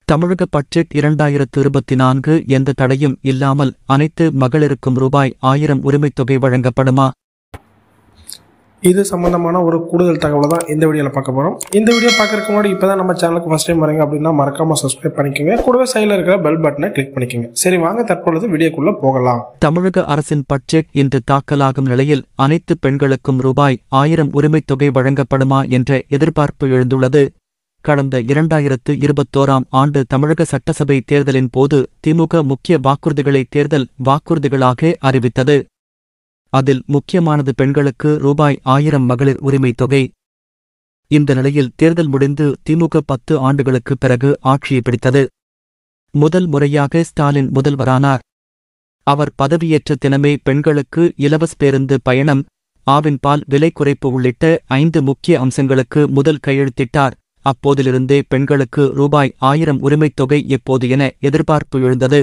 தமிழக பட்ஜெட் 2024 எந்த தடையும் இல்லாமல் அனைத்து மகளிருக்கும் ரூபாய் 1000 உரிமைத்தொகை வழங்கப்படுமா? இது சம்பந்தமான ஒரு கூடுதல் தகவலை தான் இந்த வீடியோவில் பார்க்க போகிறோம். இந்த வீடியோ பார்க்கறதுக்கு முன்னாடி இப்போ தான் நம்ம சேனலுக்கு ஃபர்ஸ்ட் டைம் வரீங்க அப்படின்னா மறக்காம சப்ஸ்கிரைப் பண்ணிக்கோங்க. கூடவே சைடில் இருக்கிற பெல் பட்டனை கிளிக் பண்ணிக்கோங்க. சரி, வாங்க தற்பொழுது வீடியோக்குள்ள போகலாம். தமிழக அரசின் பட்ஜெட் இன்று தாக்கலாகும் நிலையில் அனைத்து பெண்களுக்கும் ரூபாய் 1000 உரிமைத்தொகை வழங்கப்படுமா என்ற எதிர்பார்ப்பு எழுந்துள்ளது. கடந்த 2021ஆம் ஆண்டு தமிழக சட்டசபை தேர்தலின் போது திமுக முக்கிய வாக்குறுதிகளை தேர்தல் வாக்குறுதிகளாக அறிவித்தது. அதில் முக்கியமானது பெண்களுக்கு ரூபாய் 1000 மகளிர் உரிமைத் தொகை. இந்த நிலையில் தேர்தல் முடிந்து திமுக 10 ஆண்டுகளுக்கு பிறகு ஆட்சியை பிடித்தது. முதல் முறையாக ஸ்டாலின் முதல்வரானார். அவர் பதவியேற்ற தினமே பெண்களுக்கு இலவச பேருந்து பயணம், ஆவின் பால் விலை குறைப்பு உள்ளிட்ட 5 முக்கிய அம்சங்களுக்கு முதல் கையெழுத்திட்டார். அப்போதிலிருந்தே பெண்களுக்கு ரூபாய் 1000 உரிமைத் தொகை எப்போது என எதிர்பார்ப்பு எழுந்தது.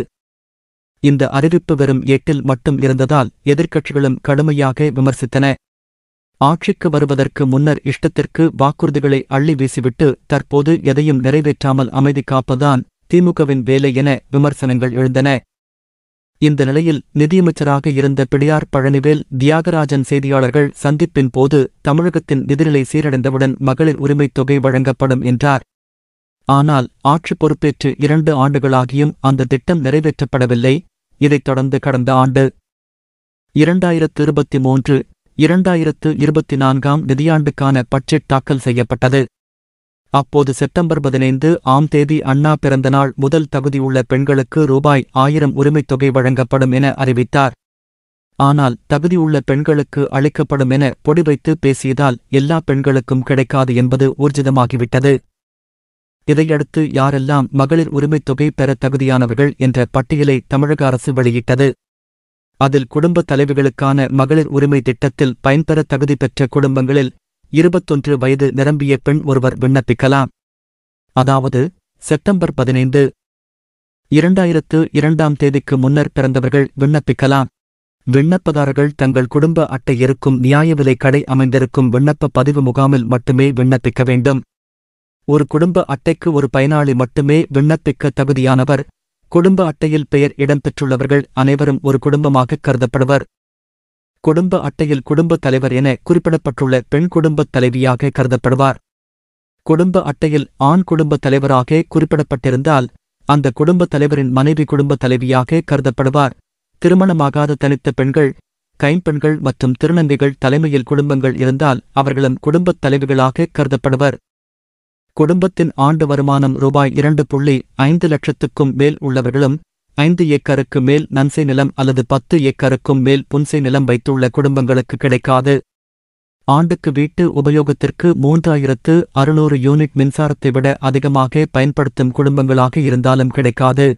இந்த அறிவிப்பு வெறும் ஏட்டில் மட்டும் இருந்ததால் எதிர்க்கட்சிகளும் கடுமையாக விமர்சித்தன. ஆட்சிக்கு வருவதற்கு முன்னர் இஷ்டத்திற்கு வாக்குறுதிகளை அள்ளி வீசிவிட்டு தற்போது எதையும் நிறைவேற்றாமல் அமைதி காப்பதுதான் திமுகவின் வேலை என விமர்சனங்கள் எழுந்தன. இந்த நிலையில் நிதியமைச்சராக இருந்த பிடியார் பழனிவேல் தியாகராஜன் செய்தியாளர்கள் சந்திப்பின் போது தமிழகத்தின் நிதிநிலை சீரடைந்தவுடன் மகளிர் உரிமைத் தொகை வழங்கப்படும் என்றார். ஆனால் ஆட்சி பொறுப்பேற்று 2 ஆண்டுகளாகியும் அந்த திட்டம் நிறைவேற்றப்படவில்லை. இதைத் தொடர்ந்து கடந்த ஆண்டு 2023-2024 நிதியாண்டுக்கான பட்ஜெட் தாக்கல் செய்யப்பட்டது. அப்போது செப்டம்பர் 15ஆம் தேதி அண்ணா பிறந்தநாள் முதல் தகுதியுள்ள பெண்களுக்கு ரூபாய் 1000 உரிமைத் தொகை வழங்கப்படும் என அறிவித்தார். ஆனால் தகுதியுள்ள பெண்களுக்கு அளிக்கப்படும் என பொடி வைத்து பேசியதால் எல்லா பெண்களுக்கும் கிடைக்காது என்பது ஊர்ஜிதமாகிவிட்டது. இதையடுத்து யாரெல்லாம் மகளிர் உரிமைத் தொகை பெற தகுதியானவர்கள் என்ற பட்டியலை தமிழக அரசு வெளியிட்டது. அதில் குடும்ப தலைவிகளுக்கான மகளிர் உரிமை திட்டத்தில் பயன்பெற தகுதி பெற்ற குடும்பங்களில் 21 வயது நிரம்பிய பெண் ஒருவர் விண்ணப்பிக்கலாம். அதாவது செப்டம்பர் 15, 2002ஆம் தேதிக்கு முன்னர் பிறந்தவர்கள் விண்ணப்பிக்கலாம். விண்ணப்பதாரர்கள் தங்கள் குடும்ப அட்டை இருக்கும் நியாய விலை கடை அமைந்திருக்கும் விண்ணப்ப பதிவு முகாமில் மட்டுமே விண்ணப்பிக்க வேண்டும். ஒரு குடும்ப அட்டைக்கு ஒரு பயனாளி மட்டுமே விண்ணப்பிக்க தகுதியானவர். குடும்ப அட்டையில் பெயர் இடம்பெற்றுள்ளவர்கள் அனைவரும் ஒரு குடும்பமாக கருதப்படுவர். குடும்ப அட்டையில் குடும்பத் தலைவர் என குறிப்பிடப்பட்டுள்ள பெண் குடும்பத் தலைவியாக கருதப்படுவார். குடும்ப அட்டையில் ஆண் குடும்பத் தலைவராக குறிப்பிடப்பட்டிருந்தால் அந்த குடும்பத் தலைவரின் மனைவி குடும்பத் தலைவியாக கருதப்படுவார். திருமணமாகாத தனித்த பெண்கள், கைம்பெண்கள் மற்றும் திருநங்கைகள் தலைமையில் குடும்பங்கள் இருந்தால் அவர்களும் குடும்பத் தலைவிகளாக கருதப்படுவர். குடும்பத்தின் ஆண்டு வருமானம் ரூபாய் 2.5 லட்சத்துக்கும் மேல் உள்ளவர்களும் 5 ஏக்கருக்கு மேல் நன்சை நிலம் அல்லது 10 ஏக்கருக்கும் மேல் புன்சை நிலம் வைத்துள்ள குடும்பங்களுக்கு கிடைக்காது. ஆண்டுக்கு வீட்டு உபயோகத்திற்கு 3600 யூனிட் மின்சாரத்தை விட அதிகமாக பயன்படுத்தும் குடும்பங்களாக இருந்தாலும் கிடைக்காது.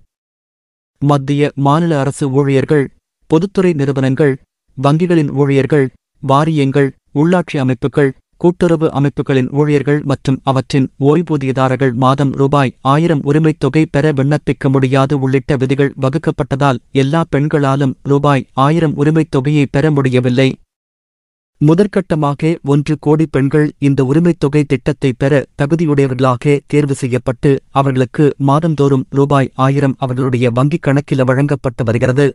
மத்திய மாநில அரசு ஊழியர்கள், பொதுத்துறை நிறுவனங்கள், வங்கிகளின் ஊழியர்கள், வாரியங்கள், உள்ளாட்சி அமைப்புகள், கூட்டுறவு அமைப்புகளின் ஊழியர்கள் மற்றும் அவற்றின் ஓய்வூதியதாரர்கள் மாதம் ரூபாய் 1000 உரிமைத் தொகை பெற விண்ணப்பிக்க முடியாது உள்ளிட்ட விதிகள் வகுக்கப்பட்டதால் எல்லா பெண்களாலும் ரூபாய் 1000 உரிமைத் தொகையை பெற முடியவில்லை. முதற்கட்டமாக 1 கோடி பெண்கள் இந்த உரிமைத் தொகை திட்டத்தை பெற தகுதியுடையவர்களாக தேர்வு செய்யப்பட்டு அவர்களுக்கு மாதந்தோறும் ரூபாய் 1000 அவர்களுடைய வங்கிக் கணக்கில் வழங்கப்பட்டு வருகிறது.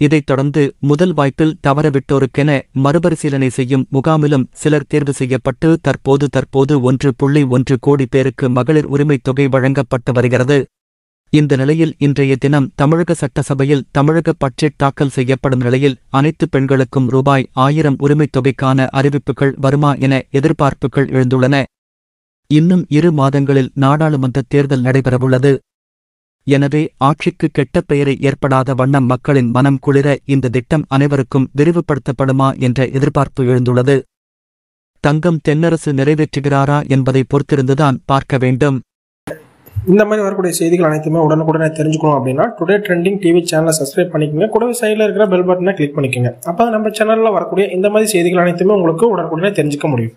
இதைத் தொடர்ந்து முதல் வாய்ப்பில் தவறவிட்டோருக்கென மறுபரிசீலனை செய்யும் முகாமிலும் சிலர் தேர்வு செய்யப்பட்டு தற்போது 1.1 கோடி பேருக்கு மகளிர் உரிமைத் தொகை வழங்கப்பட்டு வருகிறது. இந்த நிலையில் இன்றைய தினம் தமிழக சட்டசபையில் தமிழக பட்ஜெட் தாக்கல் செய்யப்படும் நிலையில் அனைத்து பெண்களுக்கும் ரூபாய் 1000 உரிமைத் தொகைக்கான அறிவிப்புகள் வருமா என எதிர்பார்ப்புகள் எழுந்துள்ளன. இன்னும் 2 மாதங்களில் நாடாளுமன்ற தேர்தல் நடைபெறவுள்ளது. எனவே ஆட்சிக்கு கெட்ட பெயரை ஏற்படாத வண்ணம் மக்களின் மனம் குளிர இந்த திட்டம் அனைவருக்கும் விரிவுபடுத்தப்படுமா என்ற எதிர்பார்ப்பு எழுந்துள்ளது. தங்கம் தென்னரசு நிறைவேற்றுகிறாரா என்பதை பொறுத்திருந்துதான் பார்க்க வேண்டும். இந்த மாதிரி வரக்கூடிய செய்திகள் அனைத்துமே உடனுக்குடனே தெரிஞ்சுக்கணும் அப்படின்னா டுடே ட்ரெண்டிங் டிவி சேனலை சப்ஸ்கிரைப் பண்ணிக்கோங்க. கூடவே சைடில் இருக்கிற பெல் பட்டனை கிளிக் பண்ணிக்கோங்க. அப்போ நம்ம சேனலில் வரக்கூடிய இந்த மாதிரி செய்திகள் அனைத்துமே உங்களுக்கு உடனுக்குடனே தெரிஞ்சுக்க முடியும்.